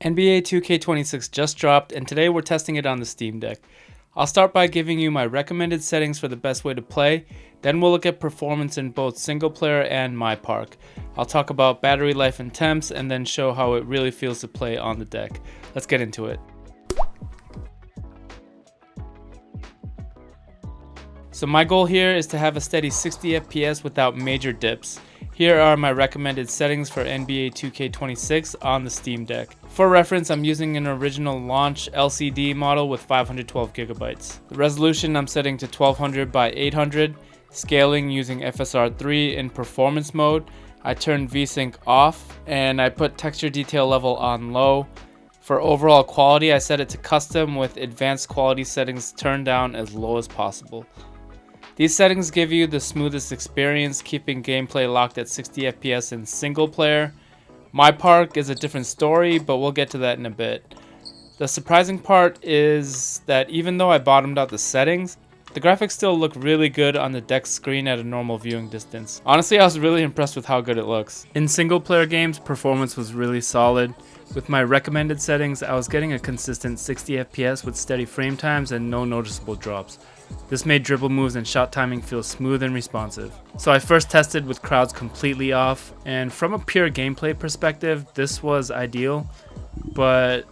NBA 2K26 just dropped, and today we're testing it on the Steam Deck. I'll start by giving you my recommended settings for the best way to play, then we'll look at performance in both single player and MyPark. I'll talk about battery life and temps, and then show how it really feels to play on the deck. Let's get into it. So my goal here is to have a steady 60 FPS without major dips. Here are my recommended settings for NBA 2K26 on the Steam Deck. For reference, I'm using an original launch LCD model with 512 gigabytes. The resolution I'm setting to 1200 by 800, scaling using FSR3 in performance mode. I turned VSync off and I put texture detail level on low. For overall quality, I set it to custom with advanced quality settings turned down as low as possible. These settings give you the smoothest experience, keeping gameplay locked at 60 FPS in single player. MyPark is a different story, but we'll get to that in a bit. The surprising part is that even though I bottomed out the settings, the graphics still look really good on the deck screen at a normal viewing distance. Honestly, I was really impressed with how good it looks. In single player games, performance was really solid. With my recommended settings, I was getting a consistent 60 FPS with steady frame times and no noticeable drops. This made dribble moves and shot timing feel smooth and responsive. So I first tested with crowds completely off, and from a pure gameplay perspective, this was ideal, but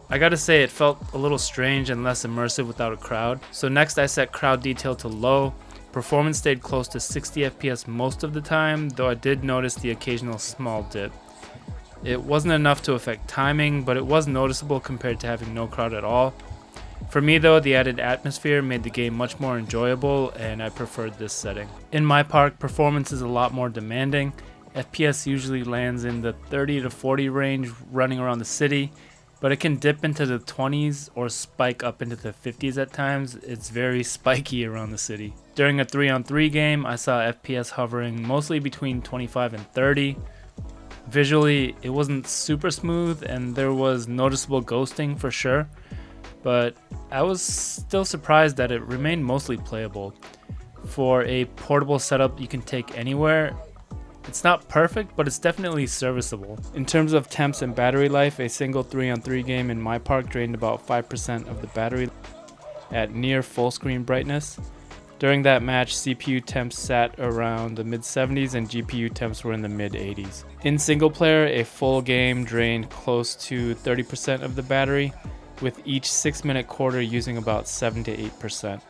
I gotta say it felt a little strange and less immersive without a crowd. So next I set crowd detail to low. Performance stayed close to 60 FPS most of the time, though I did notice the occasional small dip. It wasn't enough to affect timing, but it was noticeable compared to having no crowd at all. For me though, the added atmosphere made the game much more enjoyable, and I preferred this setting. In MyPark, performance is a lot more demanding. FPS usually lands in the 30 to 40 range running around the city, but it can dip into the 20s or spike up into the 50s at times. It's very spiky around the city. During a 3-on-3 game, I saw FPS hovering mostly between 25 and 30. Visually, it wasn't super smooth and there was noticeable ghosting for sure, but I was still surprised that it remained mostly playable. For a portable setup you can take anywhere, it's not perfect, but it's definitely serviceable. In terms of temps and battery life, a single 3-on-3 game in MyPark drained about 5% of the battery at near full screen brightness. During that match, CPU temps sat around the mid-70s and GPU temps were in the mid-80s. In single player, a full game drained close to 30% of the battery, with each 6-minute quarter using about 7 to 8%.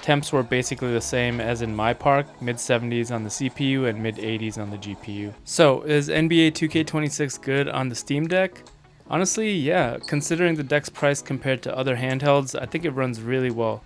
Temps were basically the same as in MyPark, mid-70s on the CPU and mid-80s on the GPU. So, is NBA 2K26 good on the Steam Deck? Honestly, yeah. Considering the deck's price compared to other handhelds, I think it runs really well.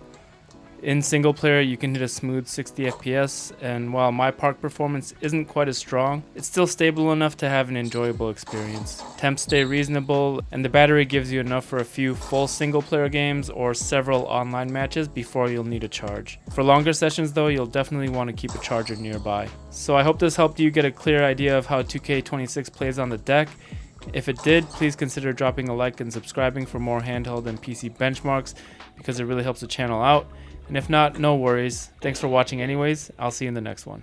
In single player, you can hit a smooth 60 FPS, and while MyPark Performance isn't quite as strong, it's still stable enough to have an enjoyable experience. Temps stay reasonable, and the battery gives you enough for a few full single player games or several online matches before you'll need a charge. For longer sessions though, you'll definitely want to keep a charger nearby. So I hope this helped you get a clear idea of how 2K26 plays on the deck. If it did, please consider dropping a like and subscribing for more handheld and PC benchmarks, because it really helps the channel out. And if not, no worries. Thanks for watching anyways. I'll see you in the next one.